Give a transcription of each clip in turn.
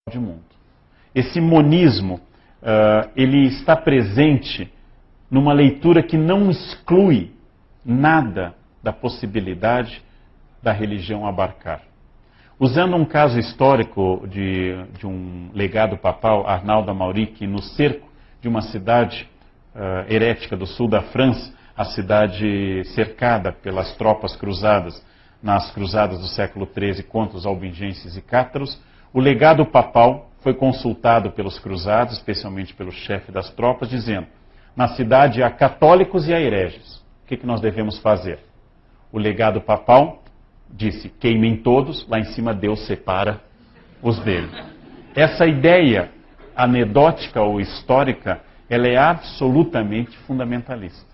de mundo. Esse monismo, ele está presente numa leitura que não exclui nada da possibilidade da religião abarcar. Usando um caso histórico de um legado papal, Arnaldo Amauric, no cerco de uma cidade herética do sul da França, a cidade cercada pelas tropas cruzadas, nas cruzadas do século XIII contra os albigenses e cátaros, o legado papal foi consultado pelos cruzados, especialmente pelo chefe das tropas, dizendo: na cidade há católicos e há hereges. O que nós devemos fazer? O legado papal disse: queimem todos, lá em cima Deus separa os dele. Essa ideia anedótica ou histórica, ela é absolutamente fundamentalista.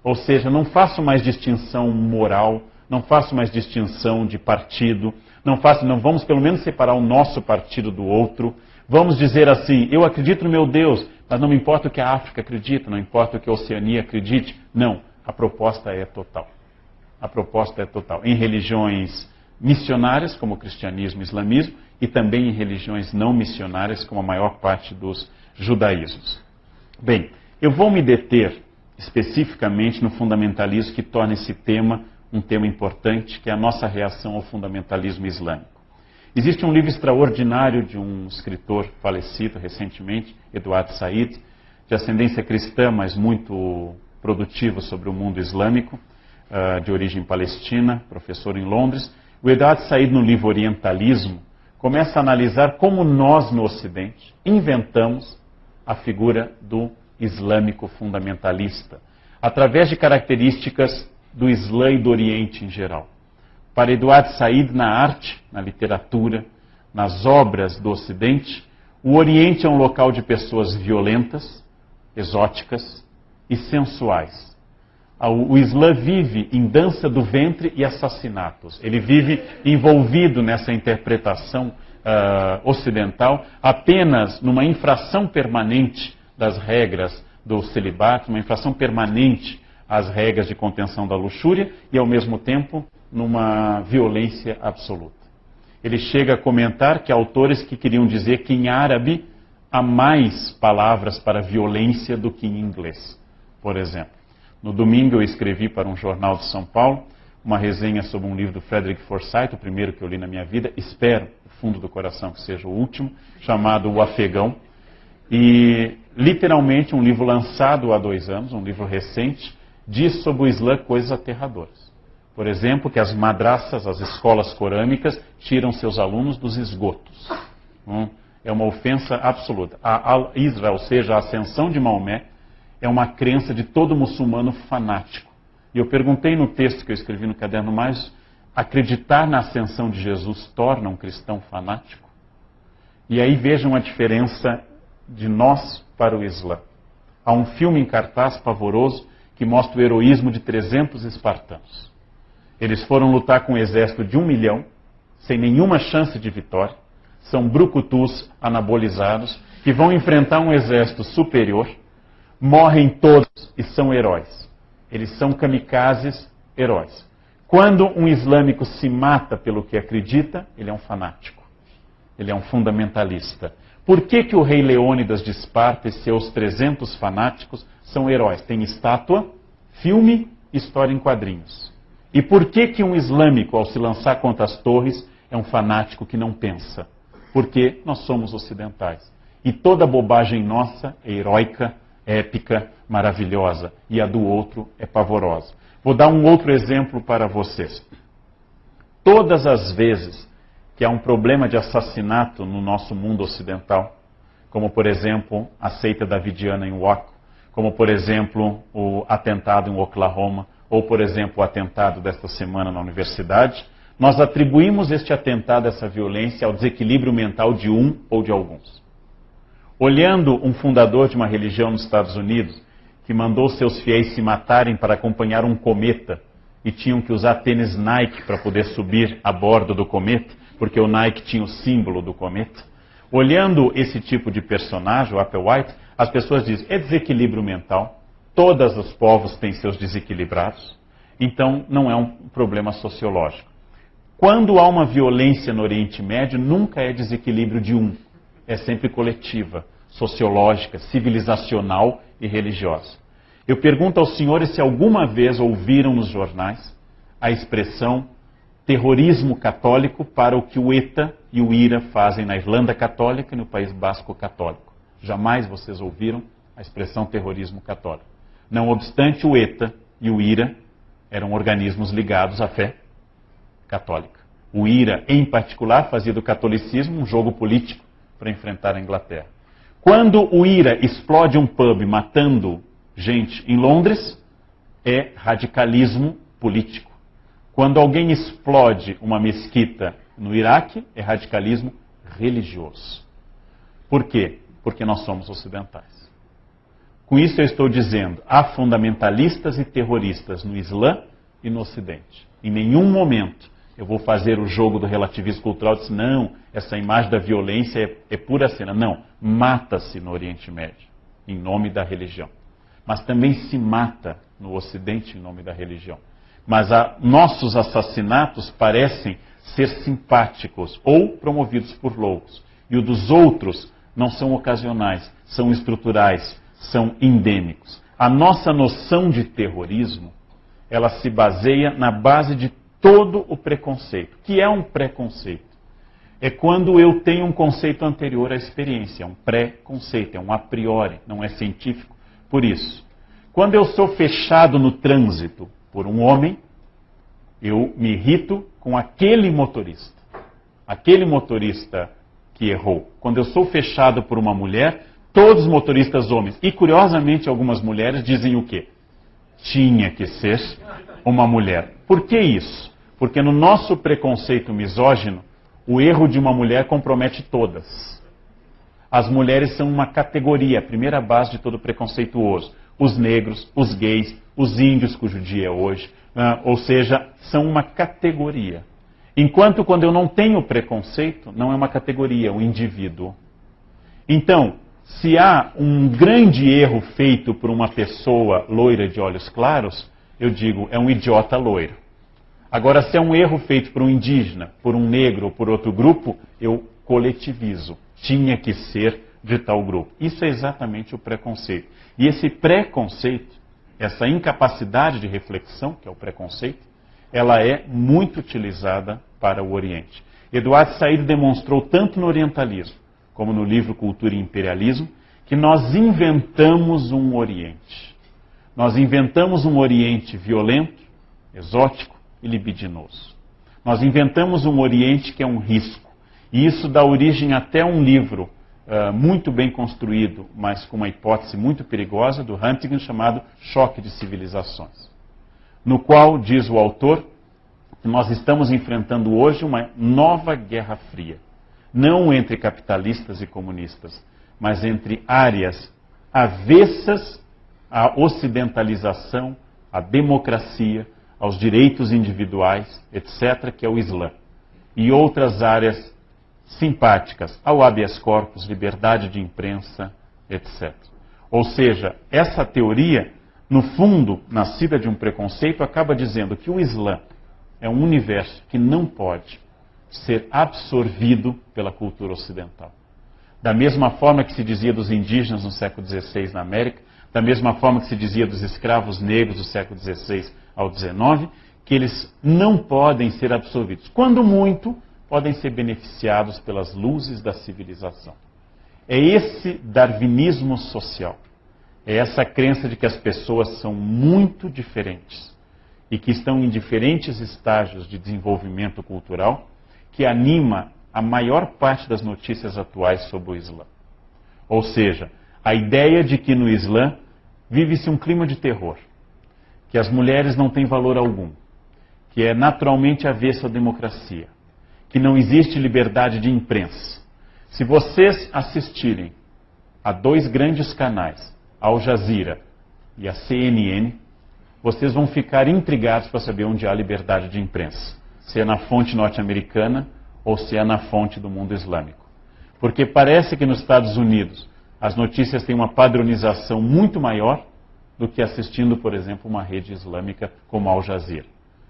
Ou seja, não faço mais distinção moral, não faço mais distinção de partido, não vamos pelo menos separar o nosso partido do outro. Vamos dizer assim: eu acredito no meu Deus, mas não me importa o que a África acredita, não importa o que a Oceania acredite. Não, a proposta é total. A proposta é total. Em religiões missionárias, como o cristianismo e o islamismo, e também em religiões não missionárias, como a maior parte dos judaísmos. Bem, eu vou me deter especificamente no fundamentalismo que torna esse tema um tema importante, que é a nossa reação ao fundamentalismo islâmico. Existe um livro extraordinário de um escritor falecido recentemente, Eduard Said, de ascendência cristã, mas muito produtivo sobre o mundo islâmico, de origem palestina, professor em Londres. O Eduard Said, no livro Orientalismo, começa a analisar como nós, no Ocidente, inventamos a figura do islâmico fundamentalista, através de características do Islã e do Oriente em geral. Para Eduard Said, na arte, na literatura, nas obras do Ocidente, o Oriente é um local de pessoas violentas, exóticas e sensuais. O Islã vive em dança do ventre e assassinatos. Ele vive envolvido nessa interpretação ocidental, apenas numa infração permanente das regras do celibato, uma infração permanente às regras de contenção da luxúria e, ao mesmo tempo, numa violência absoluta. Ele chega a comentar que há autores que queriam dizer que em árabe há mais palavras para violência do que em inglês, por exemplo. No domingo eu escrevi para um jornal de São Paulo uma resenha sobre um livro do Frederick Forsyth, o primeiro que eu li na minha vida, espero, do fundo do coração, que seja o último, chamado O Afegão. E, literalmente, um livro lançado há 2 anos, um livro recente, diz sobre o Islã coisas aterradoras. Por exemplo, que as madraças, as escolas corânicas, tiram seus alunos dos esgotos. É uma ofensa absoluta. A Al-Isra, ou seja, a ascensão de Maomé, é uma crença de todo muçulmano fanático. E eu perguntei no texto que eu escrevi no Caderno Mais, acreditar na ascensão de Jesus torna um cristão fanático? E aí vejam a diferença de nós para o Islã. Há um filme em cartaz pavoroso que mostra o heroísmo de 300 espartanos. Eles foram lutar com um exército de 1 milhão, sem nenhuma chance de vitória. São brucutus anabolizados, que vão enfrentar um exército superior. Morrem todos e são heróis. Eles são kamikazes, heróis. Quando um islâmico se mata pelo que acredita, ele é um fanático. Ele é um fundamentalista. Por que o rei Leônidas de Esparta e seus 300 fanáticos são heróis? Tem estátua, filme, história em quadrinhos. E por que um islâmico, ao se lançar contra as torres, é um fanático que não pensa? Porque nós somos ocidentais. E toda bobagem nossa é heróica, épica, maravilhosa, e a do outro é pavorosa. Vou dar um outro exemplo para vocês. Todas as vezes que há um problema de assassinato no nosso mundo ocidental, como por exemplo a seita davidiana em Waco, como por exemplo o atentado em Oklahoma, ou por exemplo o atentado desta semana na universidade, nós atribuímos este atentado, essa violência, ao desequilíbrio mental de um ou de alguns. Olhando um fundador de uma religião nos Estados Unidos, que mandou seus fiéis se matarem para acompanhar um cometa, e tinham que usar tênis Nike para poder subir a bordo do cometa, porque o Nike tinha o símbolo do cometa. Olhando esse tipo de personagem, o Applewhite, as pessoas dizem, é desequilíbrio mental, todos os povos têm seus desequilibrados, então não é um problema sociológico. Quando há uma violência no Oriente Médio, nunca é desequilíbrio de um, é sempre coletiva, sociológica, civilizacional e religiosa. Eu pergunto aos senhores se alguma vez ouviram nos jornais a expressão terrorismo católico para o que o ETA e o IRA fazem na Irlanda Católica e no País Basco Católico. Jamais vocês ouviram a expressão terrorismo católico. Não obstante, o ETA e o IRA eram organismos ligados à fé católica. O IRA, em particular, fazia do catolicismo um jogo político para enfrentar a Inglaterra. Quando o IRA explode um pub matando gente em Londres, é radicalismo político. Quando alguém explode uma mesquita no Iraque, é radicalismo religioso. Por quê? Porque nós somos ocidentais. Com isso eu estou dizendo, há fundamentalistas e terroristas no Islã e no Ocidente. Em nenhum momento eu vou fazer o jogo do relativismo cultural e dizer, não, essa imagem da violência é pura cena. Não, mata-se no Oriente Médio, em nome da religião. Mas também se mata no Ocidente em nome da religião. Mas nossos assassinatos parecem ser simpáticos ou promovidos por loucos. E o dos outros não são ocasionais, são estruturais, são endêmicos. A nossa noção de terrorismo, ela se baseia na base de todo o preconceito. Que é um preconceito? É quando eu tenho um conceito anterior à experiência, é um pré-conceito, é um a priori, não é científico. Por isso, quando eu sou fechado no trânsito por um homem, eu me irrito com aquele motorista que errou. Quando eu sou fechado por uma mulher, todos os motoristas homens, e curiosamente algumas mulheres dizem o quê? Tinha que ser uma mulher. Por que isso? Porque no nosso preconceito misógino, o erro de uma mulher compromete todas. As mulheres são uma categoria, a primeira base de todo preconceituoso. Os negros, os gays, os índios, cujo dia é hoje, ou seja, são uma categoria. Enquanto quando eu não tenho preconceito, não é uma categoria, é um indivíduo. Então, se há um grande erro feito por uma pessoa loira de olhos claros, eu digo, é um idiota loiro. Agora, se é um erro feito por um indígena, por um negro ou por outro grupo, eu coletivizo. Tinha que ser de tal grupo. Isso é exatamente o preconceito. E esse preconceito, essa incapacidade de reflexão, que é o preconceito, ela é muito utilizada para o Oriente. Eduardo Said demonstrou tanto no orientalismo, como no livro Cultura e Imperialismo, que nós inventamos um Oriente. Nós inventamos um Oriente violento, exótico e libidinoso. Nós inventamos um Oriente que é um risco. E isso dá origem até a um livro muito bem construído, mas com uma hipótese muito perigosa, do Huntington, chamado Choque de Civilizações. No qual, diz o autor, que nós estamos enfrentando hoje uma nova Guerra Fria. Não entre capitalistas e comunistas, mas entre áreas avessas à ocidentalização, à democracia, aos direitos individuais, etc., que é o Islã. E outras áreas simpáticas ao habeas corpus, liberdade de imprensa, etc. Ou seja, essa teoria, no fundo, nascida de um preconceito, acaba dizendo que o Islã é um universo que não pode ser absorvido pela cultura ocidental. Da mesma forma que se dizia dos indígenas no século XVI na América, da mesma forma que se dizia dos escravos negros do século XVI ao XIX, que eles não podem ser absorvidos. Quando muito, podem ser beneficiados pelas luzes da civilização. É esse darwinismo social, é essa crença de que as pessoas são muito diferentes e que estão em diferentes estágios de desenvolvimento cultural, que anima a maior parte das notícias atuais sobre o Islã. Ou seja, a ideia de que no Islã vive-se um clima de terror, que as mulheres não têm valor algum, que é naturalmente avesso à democracia, que não existe liberdade de imprensa. Se vocês assistirem a dois grandes canais, Al Jazeera e a CNN, vocês vão ficar intrigados para saber onde há liberdade de imprensa. Se é na fonte norte-americana ou se é na fonte do mundo islâmico. Porque parece que nos Estados Unidos as notícias têm uma padronização muito maior do que assistindo, por exemplo, uma rede islâmica como Al Jazeera.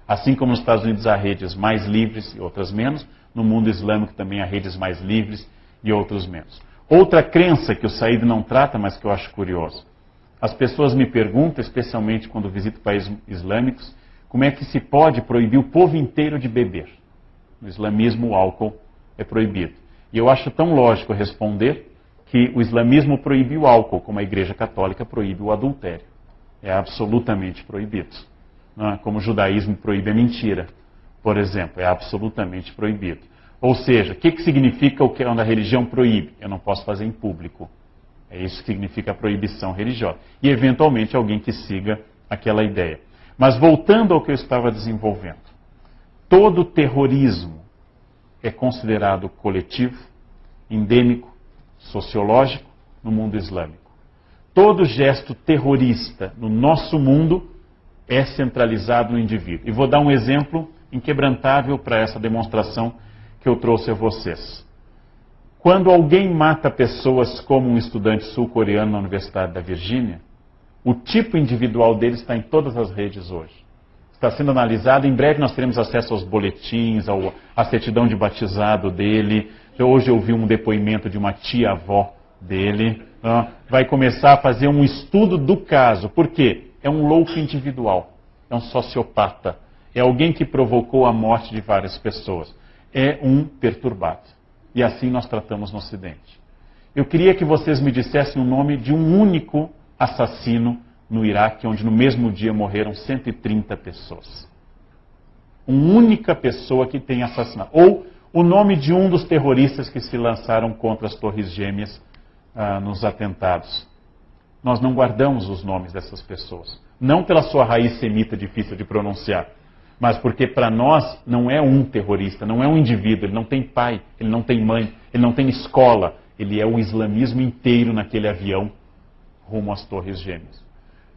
Assim como nos Estados Unidos há redes mais livres e outras menos, no mundo islâmico também há redes mais livres e outros menos. Outra crença que o Said não trata, mas que eu acho curioso. As pessoas me perguntam, especialmente quando visito países islâmicos, como é que se pode proibir o povo inteiro de beber. No islamismo, o álcool é proibido. E eu acho tão lógico responder que o islamismo proíbe o álcool, como a Igreja Católica proíbe o adultério. É absolutamente proibido. Não é? Como o judaísmo proíbe a mentira, por exemplo, é absolutamente proibido. Ou seja, o que significa o que a religião proíbe? Eu não posso fazer em público. É isso que significa a proibição religiosa. E, eventualmente, alguém que siga aquela ideia. Mas, voltando ao que eu estava desenvolvendo. Todo terrorismo é considerado coletivo, endêmico, sociológico no mundo islâmico. Todo gesto terrorista no nosso mundo é centralizado no indivíduo. E vou dar um exemplo inquebrantável para essa demonstração que eu trouxe a vocês. Quando alguém mata pessoas como um estudante sul-coreano na Universidade da Virgínia, o tipo individual dele está em todas as redes hoje. Está sendo analisado, em breve nós teremos acesso aos boletins, à certidão de batizado dele. Hoje eu vi um depoimento de uma tia-avó dele. Vai começar a fazer um estudo do caso. Por quê? É um louco individual, é um sociopata, é alguém que provocou a morte de várias pessoas. É um perturbado. E assim nós tratamos no Ocidente. Eu queria que vocês me dissessem o nome de um único assassino no Iraque, onde no mesmo dia morreram 130 pessoas. Uma única pessoa que tem assassinado. Ou o nome de um dos terroristas que se lançaram contra as Torres Gêmeas nos atentados. Nós não guardamos os nomes dessas pessoas. Não pela sua raiz semita difícil de pronunciar, mas porque para nós não é um terrorista, não é um indivíduo, ele não tem pai, ele não tem mãe, ele não tem escola, ele é o islamismo inteiro naquele avião rumo às Torres Gêmeas.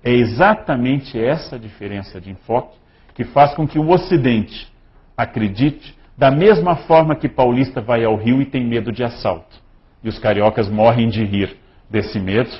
É exatamente essa diferença de enfoque que faz com que o Ocidente acredite da mesma forma que paulista vai ao Rio e tem medo de assalto. E os cariocas morrem de rir desse medo,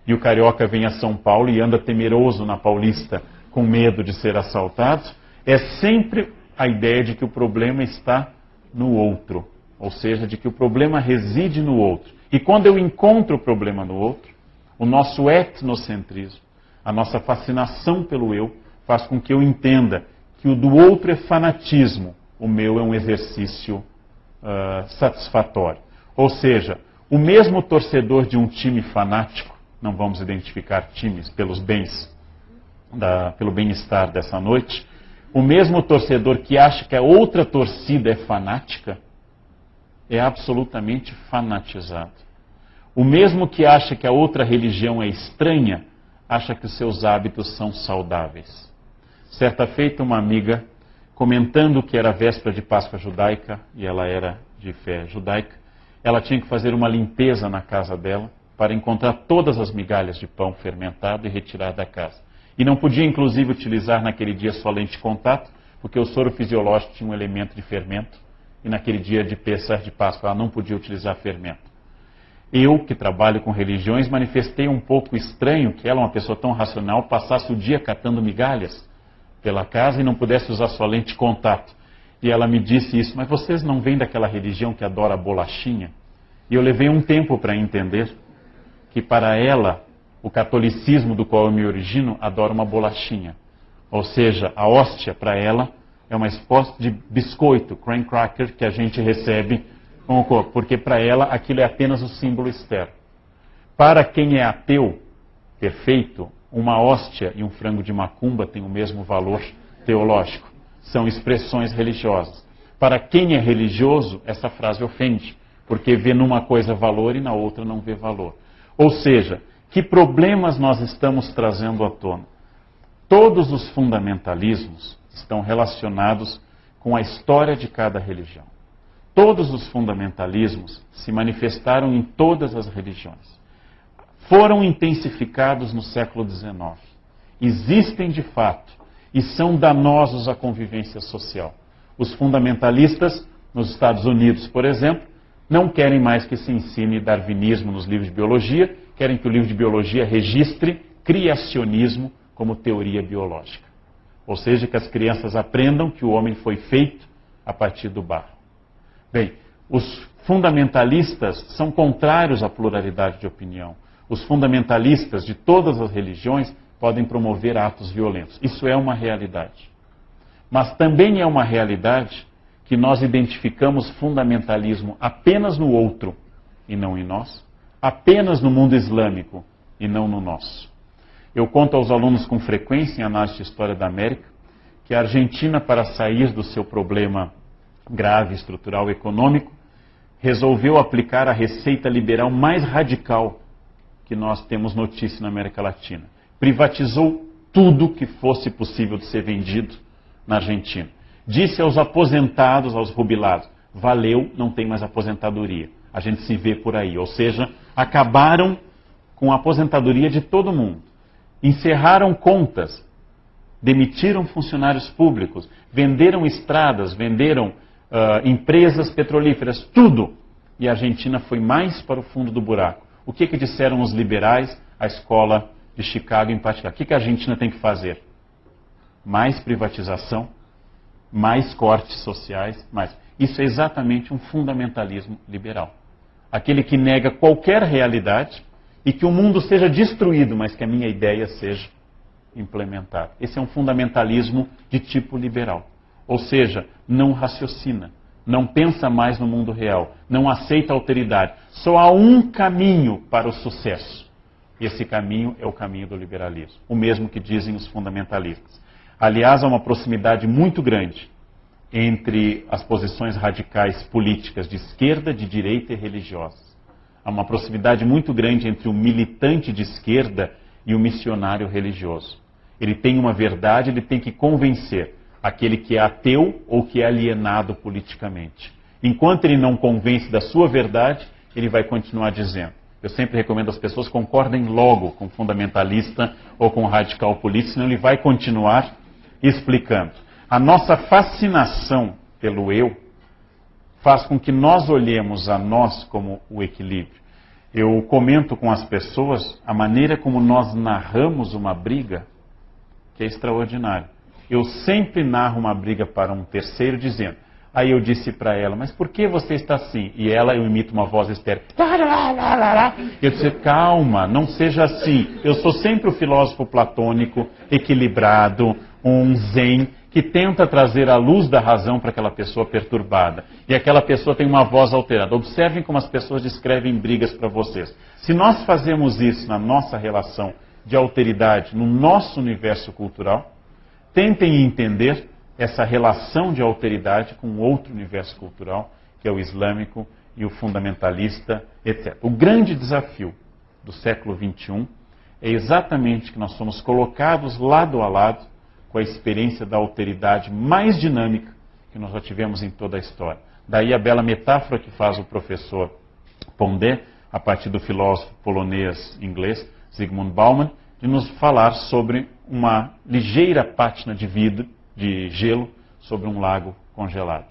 e o carioca vem a São Paulo e anda temeroso na Paulista com medo de ser assaltado. É sempre a ideia de que o problema está no outro, ou seja, de que o problema reside no outro. E quando eu encontro o problema no outro, o nosso etnocentrismo, a nossa fascinação pelo eu, faz com que eu entenda que o do outro é fanatismo, o meu é um exercício satisfatório. Ou seja, o mesmo torcedor de um time fanático, não vamos identificar times pelos bens, pelo bem-estar dessa noite, o mesmo torcedor que acha que a outra torcida é fanática, é absolutamente fanatizado. O mesmo que acha que a outra religião é estranha, acha que os seus hábitos são saudáveis. Certa feita, uma amiga, comentando que era véspera de Páscoa judaica, e ela era de fé judaica, ela tinha que fazer uma limpeza na casa dela para encontrar todas as migalhas de pão fermentado e retirar da casa. E não podia, inclusive, utilizar naquele dia sua lente de contato, porque o soro fisiológico tinha um elemento de fermento, e naquele dia de Pessah, de Páscoa, ela não podia utilizar fermento. Eu, que trabalho com religiões, manifestei um pouco estranho que ela, uma pessoa tão racional, passasse o dia catando migalhas pela casa e não pudesse usar sua lente de contato. E ela me disse isso, mas vocês não vêm daquela religião que adora bolachinha? E eu levei um tempo para entender que para ela, o catolicismo do qual eu me origino adora uma bolachinha. Ou seja, a hóstia para ela é uma espécie de biscoito, crumb cracker, que a gente recebe com o corpo, porque para ela aquilo é apenas o símbolo externo. Para quem é ateu perfeito, uma hóstia e um frango de macumba têm o mesmo valor teológico. São expressões religiosas. Para quem é religioso, essa frase ofende, porque vê numa coisa valor e na outra não vê valor. Ou seja, que problemas nós estamos trazendo à tona? Todos os fundamentalismos estão relacionados com a história de cada religião. Todos os fundamentalismos se manifestaram em todas as religiões. Foram intensificados no século XIX. Existem de fato e são danosos à convivência social. Os fundamentalistas, nos Estados Unidos, por exemplo, não querem mais que se ensine darwinismo nos livros de biologia, querem que o livro de biologia registre criacionismo como teoria biológica. Ou seja, que as crianças aprendam que o homem foi feito a partir do barro. Bem, Os fundamentalistas são contrários à pluralidade de opinião. Os fundamentalistas de todas as religiões podem promover atos violentos. Isso é uma realidade. Mas também é uma realidade que nós identificamos fundamentalismo apenas no outro e não em nós, apenas no mundo islâmico e não no nosso. Eu conto aos alunos com frequência, em análise de história da América, que a Argentina, para sair do seu problema grave estrutural econômico, resolveu aplicar a receita liberal mais radical que nós temos notícia na América Latina. Privatizou tudo que fosse possível de ser vendido na Argentina. Disse aos aposentados, aos jubilados, valeu, não tem mais aposentadoria. A gente se vê por aí. Ou seja, acabaram com a aposentadoria de todo mundo. Encerraram contas, demitiram funcionários públicos, venderam estradas, venderam empresas petrolíferas, tudo. E a Argentina foi mais para o fundo do buraco. O que disseram os liberais, a escola de Chicago em particular? O que a Argentina tem que fazer? Mais privatização, mais cortes sociais, mais. Isso é exatamente um fundamentalismo liberal. Aquele que nega qualquer realidade e que o mundo seja destruído, mas que a minha ideia seja implementada. Esse é um fundamentalismo de tipo liberal. Ou seja, não raciocina, não pensa mais no mundo real, não aceita alteridade. Só há um caminho para o sucesso. E esse caminho é o caminho do liberalismo. O mesmo que dizem os fundamentalistas. Aliás, há uma proximidade muito grande entre as posições radicais políticas de esquerda, de direita e religiosas. Há uma proximidade muito grande entre o militante de esquerda e o missionário religioso. Ele tem uma verdade, ele tem que convencer aquele que é ateu ou que é alienado politicamente. Enquanto ele não convence da sua verdade, ele vai continuar dizendo. Eu sempre recomendo às pessoas concordem logo com o fundamentalista ou com o radical político, senão ele vai continuar explicando. A nossa fascinação pelo eu faz com que nós olhemos a nós como o equilíbrio. Eu comento com as pessoas a maneira como nós narramos uma briga, que é extraordinária. Eu sempre narro uma briga para um terceiro dizendo, aí eu disse para ela, mas por que você está assim? E ela, eu imito uma voz estéril. Eu disse, calma, não seja assim. Eu sou sempre o filósofo platônico, equilibrado, um zen, que tenta trazer a luz da razão para aquela pessoa perturbada. E aquela pessoa tem uma voz alterada. Observem como as pessoas descrevem brigas para vocês. Se nós fazemos isso na nossa relação de alteridade, no nosso universo cultural, tentem entender essa relação de alteridade com outro universo cultural, que é o islâmico e o fundamentalista, etc. O grande desafio do século XXI é exatamente que nós somos colocados lado a lado com a experiência da alteridade mais dinâmica que nós já tivemos em toda a história. Daí a bela metáfora que faz o professor Pondé, a partir do filósofo polonês-inglês Zygmunt Bauman, de nos falar sobre uma ligeira pátina de gelo sobre um lago congelado.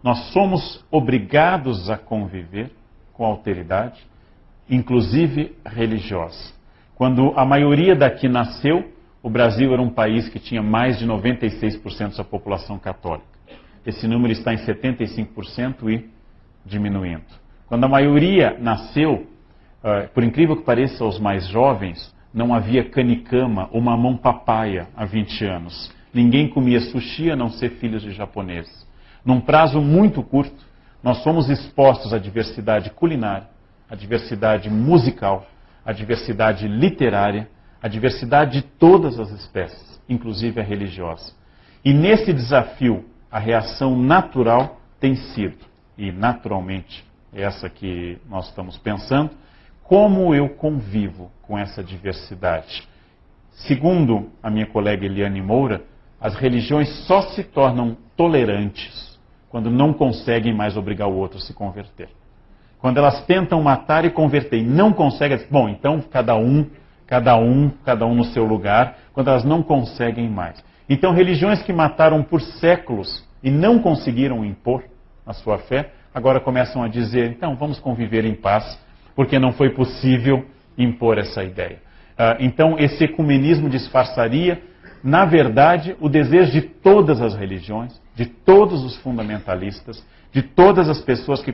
Nós somos obrigados a conviver com a alteridade, inclusive religiosa. Quando a maioria daqui nasceu, o Brasil era um país que tinha mais de 96% da população católica. Esse número está em 75% e diminuindo. Quando a maioria nasceu, por incrível que pareça aos mais jovens, não havia canicama ou mamão papaya há 20 anos. Ninguém comia sushi a não ser filhos de japoneses. Num prazo muito curto, nós somos expostos à diversidade culinária, à diversidade musical, à diversidade literária, à diversidade de todas as espécies, inclusive a religiosa. E nesse desafio, a reação natural tem sido, e naturalmente essa que nós estamos pensando, como eu convivo com essa diversidade. Segundo a minha colega Eliane Moura, as religiões só se tornam tolerantes quando não conseguem mais obrigar o outro a se converter. Quando elas tentam matar e converter e não conseguem, bom, então cada um no seu lugar, quando elas não conseguem mais. Então religiões que mataram por séculos e não conseguiram impor a sua fé, agora começam a dizer, então vamos conviver em paz, porque não foi possível impor essa ideia. Então esse ecumenismo disfarçaria, na verdade, o desejo de todas as religiões, de todos os fundamentalistas, de todas as pessoas que